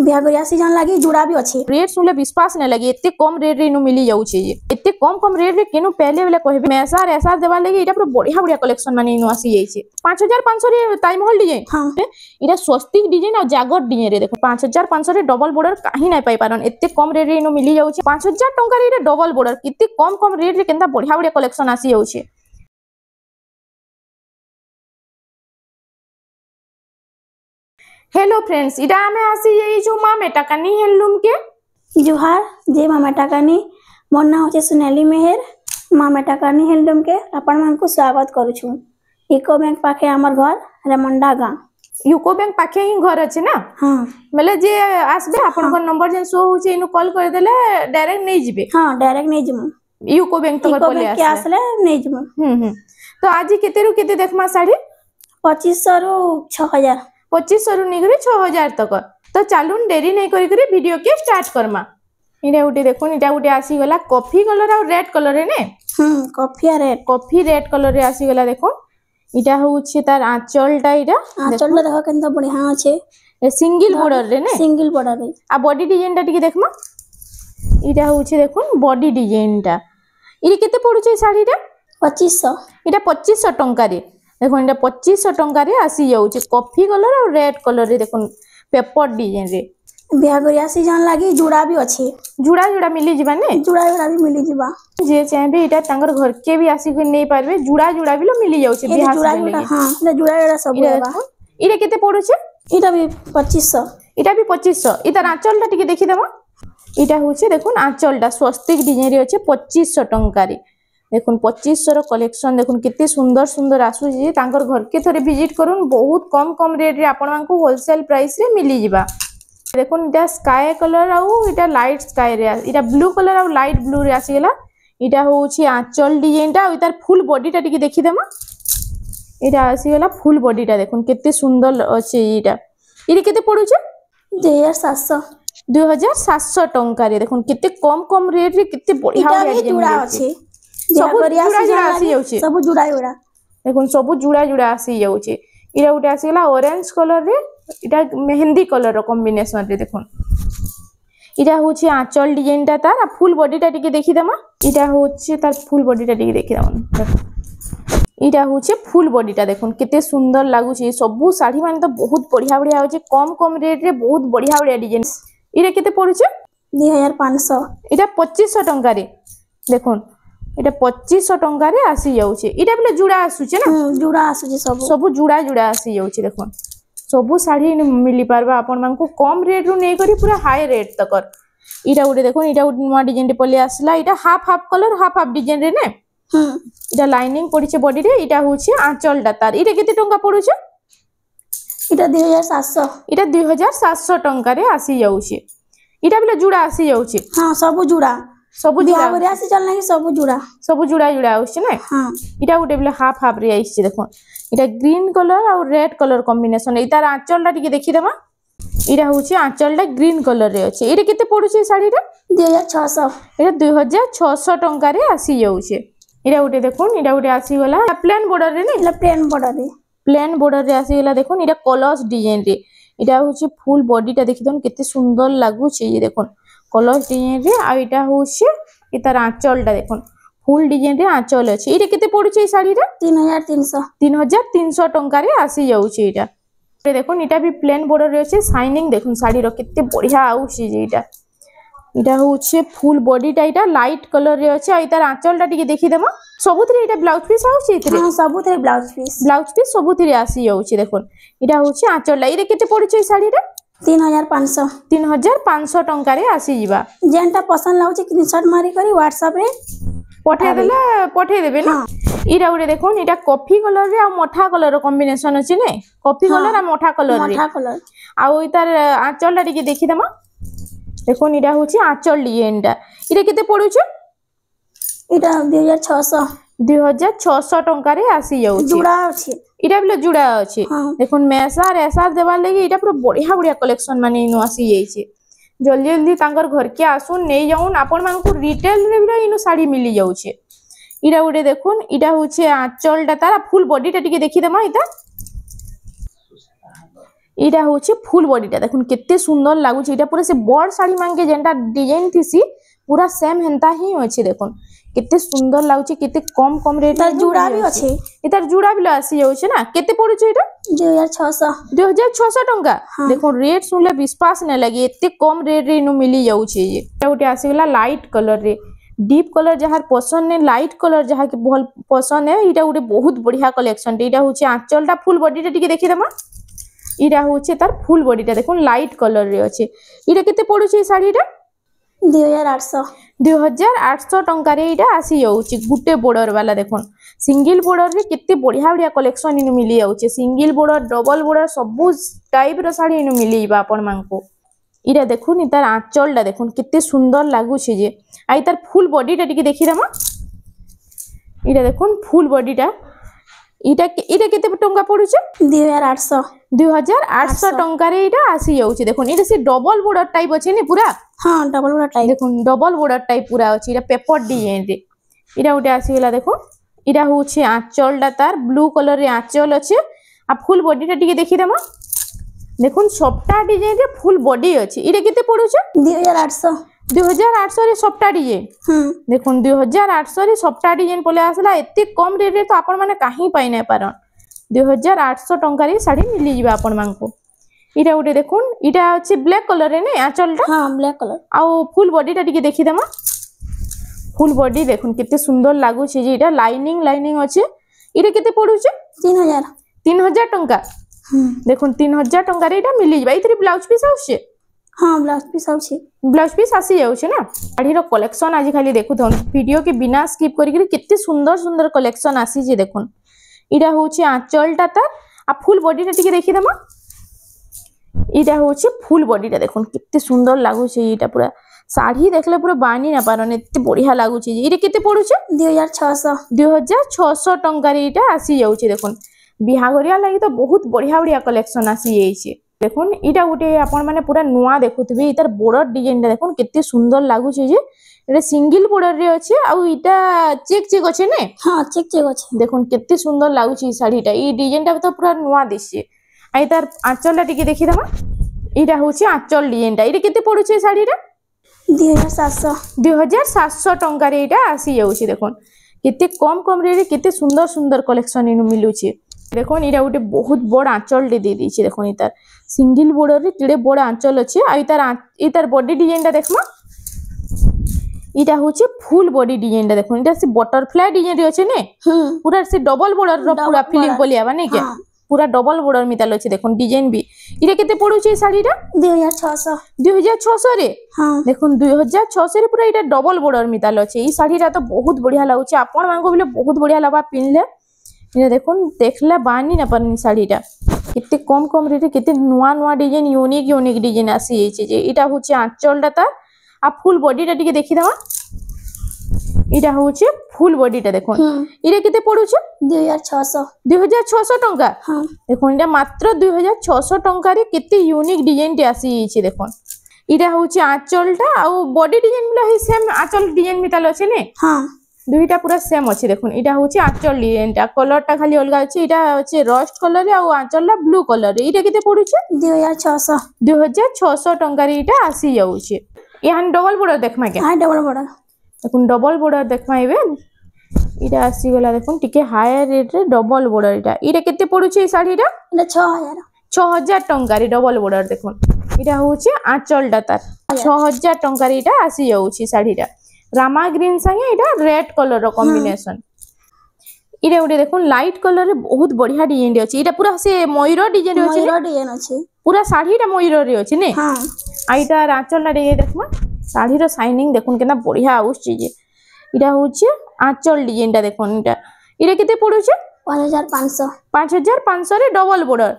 बिहागरिया season लगी जुड़ा भी अच्छे रेट सुनले विश्वास नहीं लगी एते कम रेट रे इनु मिली जाउछे ये एते कम रेट रे केनु पहले वाला कहबे मैसार ऐसा देवा लगी इटा पूरा बढ़िया बढ़िया कलेक्शन माने इनु आसी जाइछे 5500 रे टाइम होल डिजाइन हां इटा स्वस्तिक डिजाइन और जागर डिजाइन रे देखो 5500 रे डबल बॉर्डर काहे नहीं पाई पारन एते कम रेट रे इनु मिली जाउछे 5000 टंका रे डबल बॉर्डर किते कम रेट रे केनता बढ़िया बढ़िया कलेक्शन आसी जाउछे। हेलो फ्रेंड्स इटा हमें आसी यही जो माँ मेटाकानी हैंडलूम के जुहार जे माँ मेटाकानी मोर ना होचे सुनेली मेहर माँ मेटाकानी हैंडलूम के आपण मान को स्वागत करूछु। इको बैंक पाखे हमर घर रेमंडा गांव यूको बैंक पाखे ही घर अछि ना। हां मतलब जे आसबे आपण को नंबर जे शो होचे इनु कॉल कर देले डायरेक्ट नहीं जिबे। हां डायरेक्ट नहीं जिमु यूको बैंक तो पले के आसले नहीं जिमु। तो आज केते रु केते देखमा साड़ी 2500 रु 6000 2500 रु निगरे 6000 तक। तो चालून देरी नहीं करी करी वीडियो के स्टार्ट करमा। इडा उठी देखो इडा उठी आसी गला कॉफी कलर और रेड कलर रे ने कॉफी रेड कलर रे आसी गला देखो इटा होउछे तार आंचलटा इटा आंचलटा देखो केनता बढ़िया अछि ए सिंगल बॉर्डर रे ने सिंगल बॉर्डर रे आ बॉडी डिजाइन टा टिके देखमा इटा होउछे देखो बॉडी डिजाइन टा इरी केते पडुछे साड़ी टा 2500 इटा 2500 टंका रे देखो इटा 2500 टंका रे आसी जाउछे कॉफी कलर और रेड कलर रे देखो पेपर डिजाइन रे बिहागरिया सीजन लगी जुड़ा भी अच्छे जुड़ा मिली जिबा ने जुड़ा भी मिली जिबा जे चाहे इटा तांगर घर के भी आसी के नै पारबे जुड़ा भी मिली जाउछे बिहार जुड़ा हां ना जुड़ा सब होबा इरे केते पडुछे इटा भी 2500 इटा भी 2500 इता आंचलटा टिके देखि देबा इटा होछे देखुन आंचलटा स्वस्तिक डिजाइन रे अछि 2500 टंका रे देखुन 2500 रो कलेक्शन देखुन कितने सुंदर सुंदर आसु जे तांकर घर के थरे विजिट करूँ बहुत कम रेट रे आपण मानकु होलसेल प्राइस रे मिली जिबा देखुन इटा स्काई कलर आउ इटा लाइट स्काई रे इटा ब्लू कलर आउ लाइट ब्लू रे आसी गेला इटा होछि आंचल डिजाइन टा इतार फुल बॉडी टा टिके देखि देमा इटा आसी गेला फुल बॉडी टा देखुन कितने सुंदर अछि इटा इरे केते पडुछे 2700 टंका रे देखुन कितने कम रेट रे कितने बढ़िया जुड़ा अछि सब जुड़ा आसी जाउछे सब जुड़ा देखुन सब जुड़ा आसी जाउछे इरा उटे आसी गेला ऑरेंज कलर रे इटा मेहंदी कलर रो कॉम्बिनेशन रे देखुन इटा होछि आंचल डिजाइन टा तार फुल बॉडी टा टिके देखि देमा इटा होछि तार फुल बॉडी टा टिके देखि देमा देखो इटा होछि फुल बॉडी टा देखुन कितने सुंदर लागु छै सब साड़ी माने तो बहुत बढ़िया होछि कम रेट रे बहुत बढ़िया डिजाइन इरे केते पडुछे 2500 इटा 2500 टंका रे देखुन इटा 2500 टंका रे आसी जाउछे इटा बले जुड़ा आसुछे ना जुड़ा आसुछे सब जुड़ा आसी जाउछे देखुन सब साड़ी मिली पारबा आपण मानकु कम रेट रु नै करी पूरा हाई रेट तकर इटा उडे देखो इटा नुवा डिजाइन रे पले आसला इटा हाफ कलर हाफ डिजाइन रे ने इटा लाइनिंग पडिछे बॉडी रे इटा होछि आंचल दा तार इटा केते टंका पडुछे इटा 2700 इटा 2700 टंका रे आसी जाउछे इटा बले जुड़ा आसी जाउछे हां सब जुड़ा से चलना ही सब जुड़ा आउछे ना हां इटा उडे बले हाफ रे आइछे देखो इटा ग्रीन कलर और रेड कलर कॉम्बिनेशन इतार आंचल टा टिके देखि देबा इटा होछि आंचल टा ग्रीन कलर रे अछि इरे केते पडुछे साड़ी टा 2600 इटा 2600 टंका रे आसी जाउछे इरा उडे देखुन इरा उडे आसी गला प्लेन बॉर्डर रे ने प्लेन बॉर्डर रे आसी गला देखुन इरा कलर्स डिजाइन रे इटा होछि फुल बॉडी टा देखि दन केते सुंदर लागु छै ये देखुन कलर्स डिजाइन रे आ इटा होछि इतार आंचल टा देखुन फुल डिजाइन रे आंचल अछि इरे केते पडुछे साड़ी रे 3300 टंका रे आसी जाउछे इटा देखुन इटा भी प्लेन बॉर्डर रे अछि शाइनिंग देखुन साड़ी रो केते बढ़िया आउछि जे इटा होछि फुल बॉडी टा इटा लाइट कलर रे अछि आ इतार आंचल टा टिके देखि देमा सबुथरे इटा ब्लाउज पीस आउछि इतरे हां सबुथरे ब्लाउज पीस सबुथरे आसी जाउछि देखुन इटा होछि आंचल ला इरे केते पडुछे साड़ी रे 3500 टंका रे आसी जिबा जेनटा पसंद लाउछि स्क्रीनशॉट मारी करी WhatsApp रे पठे देबे ना इरा उडे देखुन इटा कॉफी कलर रे आ मोठा कलर रो कॉम्बिनेशन अछि ने कॉफी कलर आ मोठा कलर आ इतार आंचल ला टिके देखि देमा देखुन इटा होछि आंचल डिजाइन टा इरे केते पडुछे इटा 2600 टंका रे आसी जाउछि जुड़ा अछि इटा बले जुड़ा अछि देखुन मैसार ऐसार देवा लागि इटा पूरा बढ़िया कलेक्शन माने इनु आसी जाइछे जल्दी तांगर घर के आसुन नै जाउन आपण मानकु रिटेल रे भी इनु साड़ी मिली जाउछे इरा उडे देखुन इटा होछे आंचल टा तारा फुल बॉडी टा टिके देखि देमा इटा इटा होचे फुल बॉडीटा देखुन केते सुंदर लागुचे इटा पूरा से बड़ साड़ी मांगे जेंटा डिजाइन थिसी पूरा सेम हेंता ही होचे देखुन केते सुंदर लागुचे केते कम कम रेट तार जुड़ा भी अछि इतार जुड़ा भी आसी जाउचे ना केते पडुचे इटा 2600 टंका देखो रेट सुनले विश्वास न लगे एते कम रेट रे इनु मिली जाउचे ये गोटे आसी गला लाइट कलर रे डीप कलर जहार पसंद ने लाइट कलर जहा के भल पसंद है इटा गोटे बहुत बढ़िया कलेक्शन इटा होचे आंचलटा फुल बॉडीटा टिके देखि देमा इटा होचे तार फुल बॉडीटा देखुन लाइट कलर रे अछि इटा केते पडुचे साड़ीटा 2800 टंका रे इटा आसी जाउची गुटे बॉर्डर वाला देखुन सिंगल बॉर्डर रे केते बढ़िया बढ़िया कलेक्शन इनु मिली जाउचे सिंगल बॉर्डर डबल बॉर्डर सब टाइप रो साड़ी इनु मिलीबा आपण मानको इटा देखुन इतार आंचलटा देखुन केते सुंदर लागुचे जे आइ तार फुल बॉडीटा टिके देखि देमा इटा देखुन फुल बॉडीटा इटा केते टंका पडुचे 2800 टंका रे इटा आसी जाउची देखुन इटा से डबल बॉर्डर टाइप अछि ने पूरा हां डबल बॉर्डर टाइप देखुन डबल बॉर्डर टाइप पूरा अछि इटा पेपर डिजाइन रे इटा उटे आसी गेला देखुन इटा होछि आंचलटा तार ब्लू कलर रे आंचल अछि आ फुल बॉडीटा टिके देखि देमा देखुन सबटा डिजाइन रे फुल बॉडी अछि इटा केते पडुचे 2800 रे सबटा डिजाइन देखुन 2800 रे सबटा डिजाइन पले आसला एते कम रेट रे तो आपण माने काहे पाइ नै पारन 2800 टंका रे साड़ी मिली जिबा आपण मानको इटा उटे देखुन इटा अछि ब्लैक कलर रे ने आंचलटा हां ब्लैक कलर आ फुल बॉडीटा टिके देखि देमा फुल बॉडी देखुन केते सुंदर लागु छै जे इटा लाइनिंग अछि इटा केते पडुचे 3000 टंका देखुन 3000 टंका रे इटा मिली जिबा इतरी ब्लाउज पीस आउछे हां ब्लाउज पीस आसी जाउछे ना साड़ी रो कलेक्शन आज खाली देखु थन वीडियो के बिना स्किप करी केते सुंदर सुंदर कलेक्शन आसी जे देखुन इटा होचे आंचलटा तार आ फुल बॉडीटा टिके देखि देमा इटा होचे फुल बॉडीटा देखुन केते सुंदर लागु छै इटा पूरा साड़ी देखले पूरा बानी ना पारन एते बढ़िया लागु छै इटा केते पडुचे 2600 टंका रे इटा आसी जाउछे देखुन बिहागरिया लागि तो बहुत बढ़िया बढ़िया कलेक्शन आसी जाई छै देखुन इटा गोटे आपण माने पूरा नुआ देखुथबे इतार बॉर्डर डिजाइन देखुन केते सुंदर लागु छै जे एटा सिंगल बॉर्डर रे अछि आ इटा चेक अछि ने हां चेक अछि देखुन केते सुंदर लागु छै साड़ीटा ई डिजाइनटा तो पूरा नुआ दिसि आ इतार आंचलटा टिके देखि देमा इटा होछि आंचल डिजाइनटा इटा केते पडुछि साड़ीटा 2700 टंका रे इटा आसी जाउछि देखुन केते कम रे केते सुंदर सुंदर कलेक्शन इनु मिलुछि देखुन इटा गोटे बहुत बड़ आंचल दे देछि देखुन इतार सिंगल बॉर्डर रे केड़े बड़ आंचल अछि आ इतार बॉडी डिजाइनटा देखमा इटा होछि फुल बॉडी डिजाइनटा देखुन इटा से बटरफ्लाई डिजाइन रे अछि ने पूरा से डबल बॉर्डर रो पूरा फिलिंग बोलियाबा नै के पूरा डबल बॉर्डर मिताल अछि देखुन डिजाइन भी इटा केते पडुछि साड़ीटा 2600 रे हां देखुन 2600 रे पूरा इटा डबल बॉर्डर मिताल अछि ई साड़ीटा तो बहुत बढ़िया लागुछि आपण मानको बिले बहुत बढ़िया लागबा पिनले इने देखुन देखला बानी ना परनी साड़ीटा केते कम रेट केते नुआ डिजाइन यूनिक डिजाइन आसी जाइछे जे इटा होचे आंचलटा ता आ फुल बॉडीटा टिके देखि देमा इटा होचे फुल बॉडीटा देखुन इरे केते पडुचे 2600 टंका हां देखुन इटा मात्र 2600 टंका रे केते यूनिक डिजाइन टे आसी जाइछे देखुन इटा होचे आंचलटा आ बॉडी डिजाइन मिला ही सेम आंचल डिजाइन मिताल अछि ने हां दुईटा पूरा सेम अछि देखुन इटा होची आंचल डिजाइनटा कलरटा खाली अलगा अछि इटा अछि रस्ट कलर आ आंचलला ब्लू कलर इटा केते पडुचे 2600 टंका रे इटा आसी जाउचे यान डबल बॉर्डर देखमा के हां डबल बॉर्डर देखुन डबल बॉर्डर देखमा इबे इटा आसी गला देखुन टिके हायर रेट रे डबल बॉर्डर इटा केते पडुचे साड़ीटा 6000 टंका रे डबल बॉर्डर देखुन इटा होची आंचलटा तार 6000 टंका रे इटा आसी जाउची साड़ीटा रामा ग्रीन संगे इटा रेड कलर रो कॉम्बिनेशन इटा उडे देखुन लाइट कलर रे बहुत बढ़िया डिजाइन अछि इटा पूरा से मयूर डिजाइन अछि पूरा साड़ीटा मयूर रे अछि ने हां आ इटा आंचलटा रे देखमा साड़ी रो शाइनिंग देखुन केना बढ़िया आउछि जे इटा होछि आंचल डिजाइनटा देखुन इटा केते पडुछि 5500 रे डबल बॉर्डर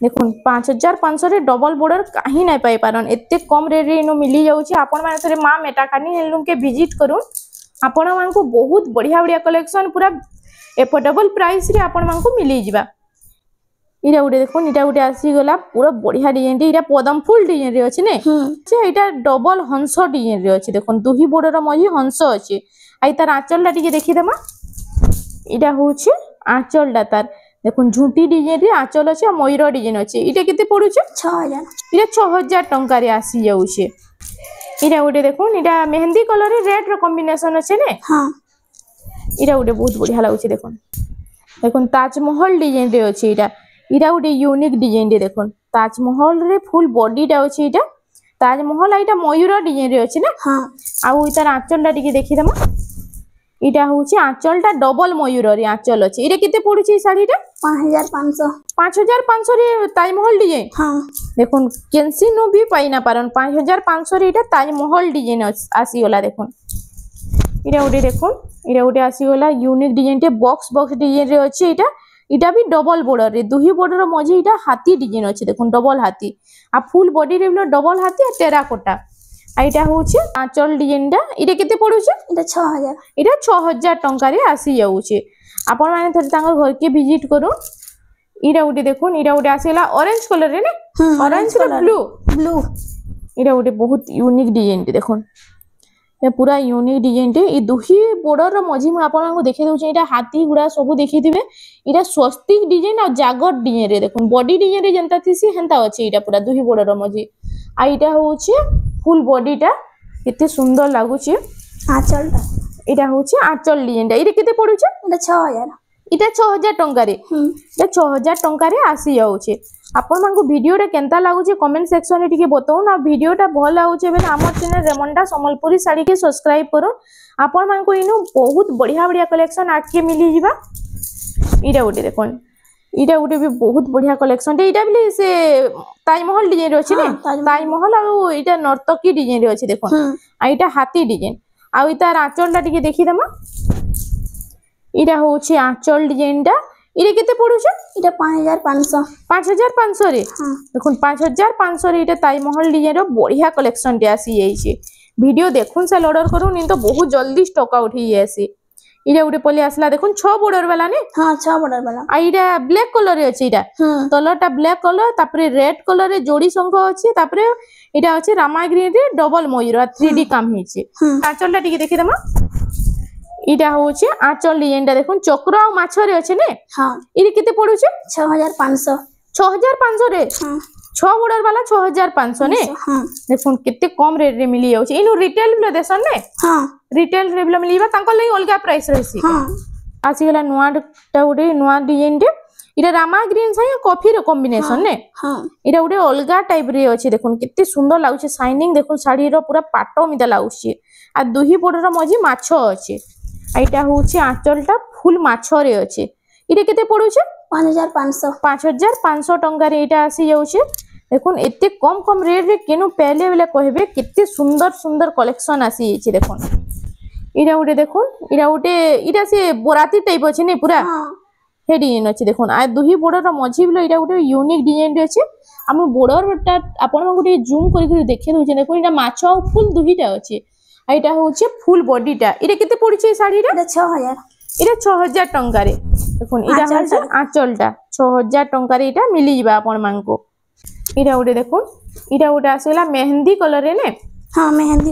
देखुन 5500 रे डबल बॉर्डर काहे नै पाई पारन एते कम रेट रे इनो मिली जाउछि आपण माने थरे मां मेटाकानी हेलुम के विजिट करूं आपण मानकु बहुत बढ़िया बढ़िया कलेक्शन पूरा एफोर्डेबल प्राइस रे आपण मानकु मिली जिबा इटा उडे देखुन इटा उडे आसी गला पूरा बढ़िया डिजाइन इटा पदम फुल डिजाइन रे अछि ने जे इटा डबल हंस डिजाइन रे अछि देखुन दुही बॉर्डर मजी हंस अछि आ इतार आंचलटा टिके देखि देमा इटा होछि आंचलटा तार देखो झुंटी डिजाइन रे आंचल अच्छे मयूर डिजाइन अच्छे इटा केते पड़ुचे 6000 इटा 6000 टंका रे आसी जाउछे इटा गोटे देखो इटा मेहंदी कलर रे रेड रो कॉम्बिनेशन अच्छे ने हां इटा गोटे बहुत बढ़िया लागुचे देखो देखो ताजमहल डिजाइन रे अच्छे इटा इटा गोटे यूनिक डिजाइन रे देखो ताजमहल रे फुल बॉडीटा अच्छे इटा ताजमहल आइटा मयूर डिजाइन रे अच्छे ना हां आउ इतार आंचलटा टिके देखिदमा इटा होची आंचलटा डबल मयूर रे आंचल अच्छे इटा केते पड़ुची ई साड़ीटा 5500 5500 रे ताजमहल डिजाइन हां देखो केंसी नु भी पाई ना पारन 5500 रे इटा ताजमहल डिजाइन आसी गला देखो इटा उडे देखो इटा उडे आसी गला यूनिक डिजाइन टे बॉक्स डिजाइन रे अच्छे इटा इटा भी डबल बॉर्डर रे दुही बॉर्डर मझे इटा हाथी डिजाइन अच्छे देखो डबल हाथी आ फुल बॉडी रे डबल हाथी आ टेराकोटा आइटा होचे आंचल डिजाइन टा इटा केते पड़ुचे इटा 6000 इटा 6000 टंका रे आसी जाउचे आपण माने थरे तांगर घर के विजिट करू इटा उडे देखो इटा उडे आसीला ऑरेंज कलर रे ने ऑरेंज रे ब्लू ब्लू इटा उडे बहुत यूनिक डिजाइन टे देखो ये पूरा यूनिक डिजाइन टे ई दुही बॉर्डर रो मझी म आपण को देखै दउचे इटा हाथी गुडा सब देखिथिबे इटा स्वस्तिक डिजाइन आ जागर डिजाइन रे देखो बॉडी डिजाइन रे जनता थिसी हेंता अछि इटा पूरा दुही बॉर्डर रो मझी आ इटा होचे फुल बॉडीटा केते सुंदर लागुचे आंचलटा इटा होचे आंचल डिजाइन टा इरे केते पडुचे इटा 6000 इटा 6000 टंका रे इटा 6000 टंका रे आसी जाउचे आपण मानको वीडियो रे केनता लागुचे कमेंट सेक्शन रे टिके बताउ ना वीडियो टा भल लागुचे बेले हमर चैनल रेमंडा संबलपुरी साड़ी के सब्सक्राइब करू आपण मानको इनु बहुत बढ़िया बढ़िया कलेक्शन आके मिली जिबा इटा उडे देखोन इटा उडे भी बहुत बढ़िया कलेक्शन इटा भी से ताजमहल डिजाइन रे अछि ने ताजमहल आ इटा नर्तकी डिजाइन रे अछि देखो आ इटा हाथी डिजाइन आ इता आंचलटा टिके देखि दमा इटा होछि आंचल डिजाइन टा इरे केते पडुछ इटा 5500 5500 रे देखुन 5500 रे इटा ताजमहल डिजाइन रो बढ़िया कलेक्शन टे आसी जाई छै वीडियो देखुन से ऑर्डर करू नि तो बहुत जल्दी स्टॉक आउट ही आसी इटा उडे पले आसला देखुन 6 बॉर्डर वाला ने हां 6 बॉर्डर वाला आ इटा ब्लैक कलर रे अछि इटा तलटा ब्लैक कलर तापरे रेड कलर रे जोड़ी संख अछि तापरे इटा अछि रामा ग्रीन रे डबल मयूर 3D काम हिचे आंचलटा टिके देखि दमा इटा होचे आंचल डिजाइन टा देखुन चक्र आ माछ रे अछि ने हां इरे केते पडुचे 6500 रे हां 6 बॉर्डर वाला 6500 ने हां देखुन केते कम रेट रे मिली जाउचे इनु रिटेल बिलो देसन ने हां रिटेल रे बिलो मिलीबा तांको लई अलगा प्राइस रहसी हां आसी गला नुआ टा उडे नुआ डिजाइन टे इटा रामा ग्रीन साइ कॉफी रो कॉम्बिनेशन ने हां इटा उडे अलगा टाइप रे अछि देखुन केते सुंदर लागुचे शाइनिंग देखुन साड़ी रो पूरा पाटो मिदा लागुचे आ दुही बॉर्डर रो मझी माछ अछि आइटा होचे आंचलटा फुल माछ रे अछि इरे केते पडुचे 5500 टंका रे इटा आसी जाउचे देखुन एते कम कम रेट रे केनु पहले बेले कहबे केते सुंदर सुंदर कलेक्शन आसी छी देखुन इरा उडे देखुन इरा से बोराती टाइप अछि ने पूरा हे डिजाइन अछि देखुन आ दुही बॉर्डर रो मझी बिलो इरा उडे यूनिक डिजाइन रे अछि हम बॉर्डर टा आपण गुटे जूम करि देखे दउचे देखुन इरा माछ आ फुल दुहीटा अछि आ इटा होचे फुल बॉडीटा इरे केते पडुचे साड़ी रे 6000 इरा 6000 टंका रे देखुन इरा होचे आंचलटा 6000 टंका रे इटा मिली जिबा आपण मानको इरा उडे देखुन इरा उडे आसेला मेहंदी कलर रे ने हां मेहंदी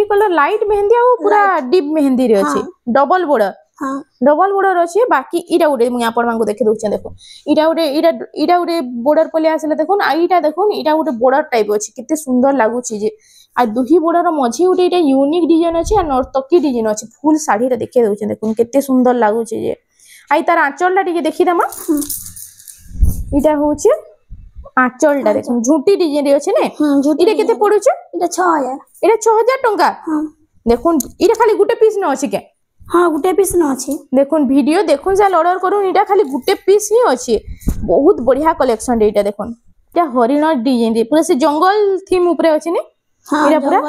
कलर लाइट मेहंदी आ पूरा डीप मेहंदी रे अछि डबल बॉर्डर अछि बाकी इरा उडे मु आपण मानको देखे दउछन देखो इरा उडे बॉर्डर पले आसेला देखुन आ इटा देखुन इरा उडे बॉर्डर टाइप अछि केते सुंदर लागुछि जे आ दुही बॉर्डर मझी उडे इटा यूनिक डिजाइन अछि आ नर्तकी डिजाइन अछि फुल साड़ी रे देखे दउछन देखुन केते सुंदर लागुछि जे आइ तार आंचलटा टिके देखि दमा इटा होछि आंचलटा देखुन झुंटी डिजाइन रे अछि ने इरे केते पडुचे इटा 6000 इटा 6000 टंका हां देखुन इरे खाली गुटे पीस न अछि के हां गुटे पीस न अछि देखुन वीडियो देखुन जा ऑर्डर करू इटा खाली गुटे पीस ही अछि बहुत बढ़िया कलेक्शन रे इटा देखुन इटा हरिण डिजाइन रे पूरा से जंगल थीम ऊपर अछि ने इरा पूरा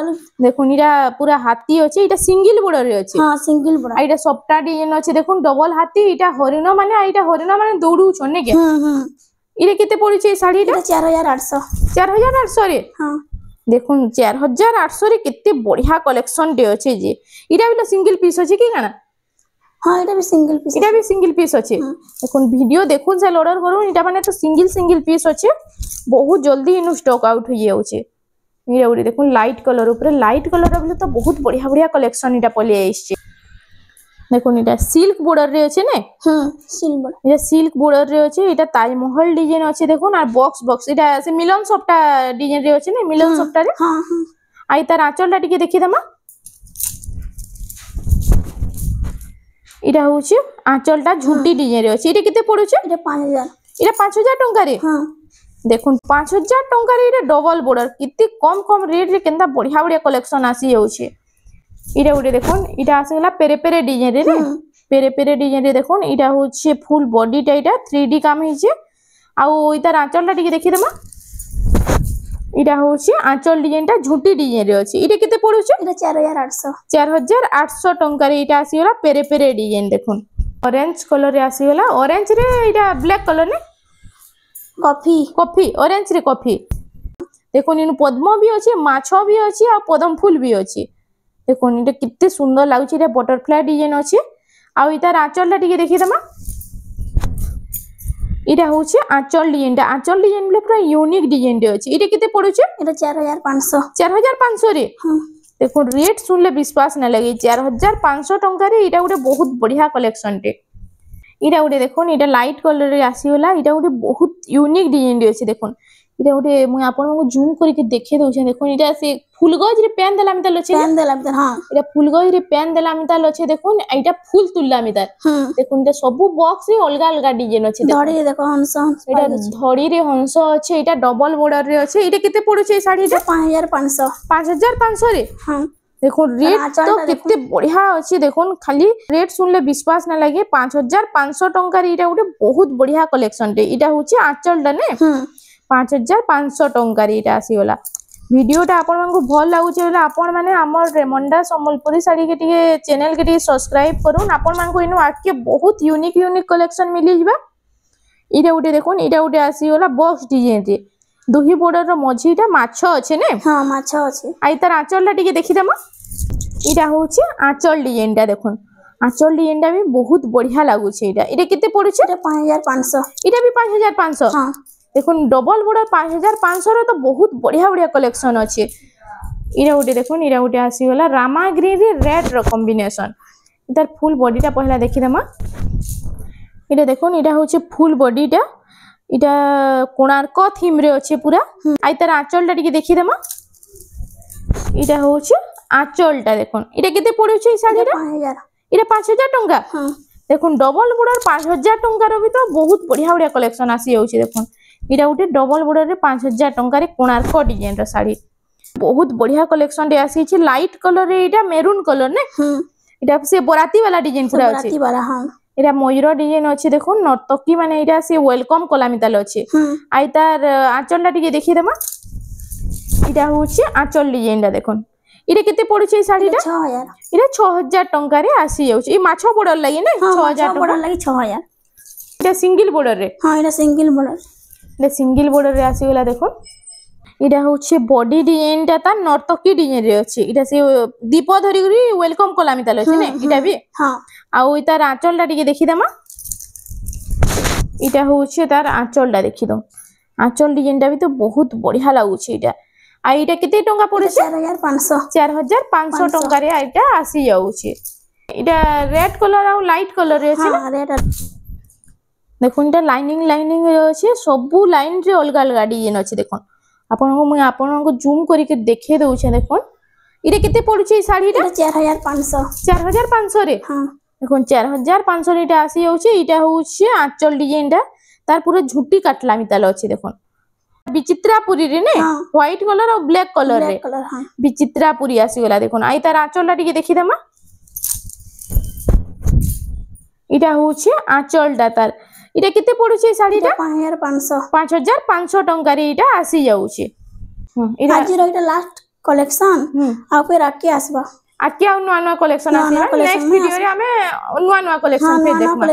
देखुन इरा पूरा हाथी अछि इटा सिंगल बॉर्डर रे अछि हां सिंगल बॉर्डर इटा सप्ता डिजाइन अछि देखुन डबल हाथी इटा हरिण माने दौड़ू छने के इरे केते पडुचे साड़ी रे 4800 रे हां देखुन 4800 रे केते बढ़िया कलेक्शन डे अछि जे इरा बिला सिंगल पीस अछि कि गाना हां इटा भी सिंगल पीस अछि देखुन वीडियो देखुन से ऑर्डर करू इटा माने तो सिंगल पीस अछि बहुत जल्दी इनु स्टॉक आउट हो जाउचे इरा उडे देखुन लाइट कलर ऊपर लाइट कलर बिला तो बहुत बढ़िया बढ़िया कलेक्शन इटा पले आइछ देखो इटा सिल्क बॉर्डर रे अछि ने सिल्क बॉर्डर इटा सिल्क बॉर्डर रे अछि इटा ताजमहल डिजाइन अछि देखो और बॉक्स इटा से मिलन सप्ता डिजाइन रे अछि ने मिलन सप्ता रे हां हां आई तार आंचलटा टिके देखि दमा इटा होछि आंचलटा झुंटी डिजाइन रे अछि इटा केते पड़ु छै इटा 5000 इटा 5000 टंका रे हां देखुन 5000 टंका रे इटा डबल बॉर्डर कितनी कम रेट रे केनता बढ़िया बढ़िया कलेक्शन आसी जाउ छै इटा उडे देखुन इटा आसेला पेरे पेरे डिजाइन रे ने पेरे पेरे डिजाइन रे देखुन इटा होछि फुल बॉडी टा इटा 3D काम हि छै आ इटा आंचलटा टिके देखि दमा इटा होछि आंचल डिजाइन टा झुंटी डिजाइन रे अछि इटा केते पड़ु छै इटा 4800 4800 टंका रे इटा आसी गला पेरे पेरे डिजाइन देखुन ऑरेंज कलर रे आसी गला ऑरेंज रे इटा ब्लैक कलर ने कॉफी ऑरेंज रे कॉफी देखो इन पद्म भी अछि माछो भी अछि आ पद्म फूल भी अछि देखो इटा कितने सुंदर लागु छै इटा बटरफ्लाई डिजाइन अछि आ इतार आंचलटा टिके देखि दमा इटा होछि आंचल डिजाइन ले पूरा यूनिक डिजाइन रे अछि इटा केते पड़ु छै इटा 4500 रे देखो रेट सुनले विश्वास न लगे 4500 टंका रे इटा उडे बहुत बढ़िया कलेक्शन टे इटा उडे देखो इटा लाइट कलर रे आसी होला इटा उडे बहुत यूनिक डिजाइन रे अछि देखो इटा उडे मु आपन को जूम करके देखे दउ छै देखो इटा से फूलगज रे पेन देला मिता लछे हां इटा फूलगज रे पेन देला मिता लछे देखो इटा फूल तुल्ला मिता देखो इटा सब बॉक्स रे अलगा अलगा डिजाइन अछि धड़ी देखो हंस इटा धड़ी रे हंस अछि इटा डबल बॉर्डर रे अछि इटा केते पड़ु छै साड़ी इटा 5500 रे हां देखो रेट तो कितने बढ़िया अछि देखो खाली रेट सुनले विश्वास ना लगे 5500 टंका रे इटा उडे बहुत बढ़िया कलेक्शन टे इटा होछि आंचल डने 5500 टंका रे इटा आसी होला वीडियोटा आपण मानकु भल लागु छै बोले आपण माने हमर रेमंडा संबलपुरी साड़ी के टिके चैनल के टिके सब्सक्राइब करून आपण मानकु इनो आके बहुत यूनिक कलेक्शन मिली जिबा इटा उडे देखोन इटा उडे आसी होला बॉक्स डिजाइन रे दुही बॉर्डर रो मझीटा माछो अछि ने हां माछो अछि आइ तार आंचलटा टिके देखि दमा इटा होछि आंचल डिजाइनटा देखोन आंचल डिजाइनटा भी बहुत बढ़िया लागु छै इटा केते पड़ु छै इटा 5500 इटा भी 5500 हां देखुन डबल बॉर्डर 5500 रे तो बहुत बढ़िया बढ़िया कलेक्शन अछि इरा उटे देखुन इरा उटे आसी होला रामा ग्रीन रे रेड रो कॉम्बिनेशन इधर फुल बॉडीटा पहला देखि दमा इटा देखुन इटा होछि फुल बॉडीटा इटा कोणार्क थीम रे अछि पूरा आइ तार आंचलटा टिके देखि दमा इटा होछि आंचलटा देखुन इटा केते पड़ु छै साड़ी रे 5000 इटा 5000 टंका हां देखुन डबल बॉर्डर 5000 टंका रो भी तो बहुत बढ़िया बढ़िया कलेक्शन आसी जाउछि देखुन इटा उटे डबल बॉर्डर रे 5000 टंका रे कोणार्क डिजाइन रो साड़ी बहुत बढ़िया कलेक्शन रे आसी छै लाइट कलर रे इटा मेरून कलर ने इटा से बराती वाला डिजाइन पूरा अछि बराती वाला हां इटा मयूर डिजाइन अछि देखुन नर्तकी माने इटा से वेलकम कला मिताल अछि आइ तार आंचलटा टिके देखि दमा इटा होछि आंचल डिजाइनटा देखुन इटा केते पड़ु छै साड़ीटा 6000 इटा 6000 टंका रे आसी जाउछि ई माछो बॉर्डर लागि ने 6000 बॉर्डर लागि 6000 इटा सिंगल बॉर्डर रे हां इटा सिंगल बॉर्डर इटा सिंगल बॉर्डर रे आसी गेला देखुन इटा होछि बॉडी डिजाइनटा ता नर्तकी डिजाइन रे अछि इटा से दीप धरि गरी वेलकम कला मिताल अछि ने इटा भी हां आ इतार आंचलटा टिके देखि दमा इटा होछि तार आंचलटा देखि दो आंचल डिजाइनटा भी तो बहुत बढ़िया लागु छै इटा आ इटा केते टंका पड़े छै 4500 टंका रे इटा आसी जाउ छै इटा रेड कलर आ लाइट कलर रे छै हां रेड देखुन इटा लाइनिंग रे अछि सबु लाइन रे अलग अलग डिजाइन अछि देखुन आपन को जूम करके देखे दउ छै देखुन इटा केते पड़ु छै साड़ीटा 4500 रे हां देखुन 4500 इटा आसी जाउ छै इटा होछि आंचल डिजाइनटा तार पूरा झुटी काटला मिताल अछि देखुन विचित्रापुरी रे ने व्हाइट कलर और ब्लैक कलर रे हां विचित्रापुरी आसी गला देखुन आइ तार आंचलटा टिके देखि दमा इटा होछि आंचलटा तार इटा केते पड़ु छै साड़ीटा 5500 टंका रे इटा आसी जाउ छै इटा आज रो इटा लास्ट कलेक्शन आ फिर आके आसबा आके नुआ नुआ कलेक्शन आसीबा नेक्स्ट वीडियो रे हमें नुआ नुआ कलेक्शन फिर देखबा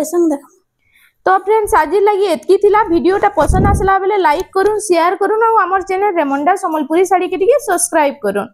तो फ्रेंड्स आज लगी एतकी थिला वीडियोटा पसंद आसला बेले लाइक करूँ शेयर करूँ और हमर चैनल रेमंडा संबलपुरी साड़ी के टिके सब्सक्राइब करूँ।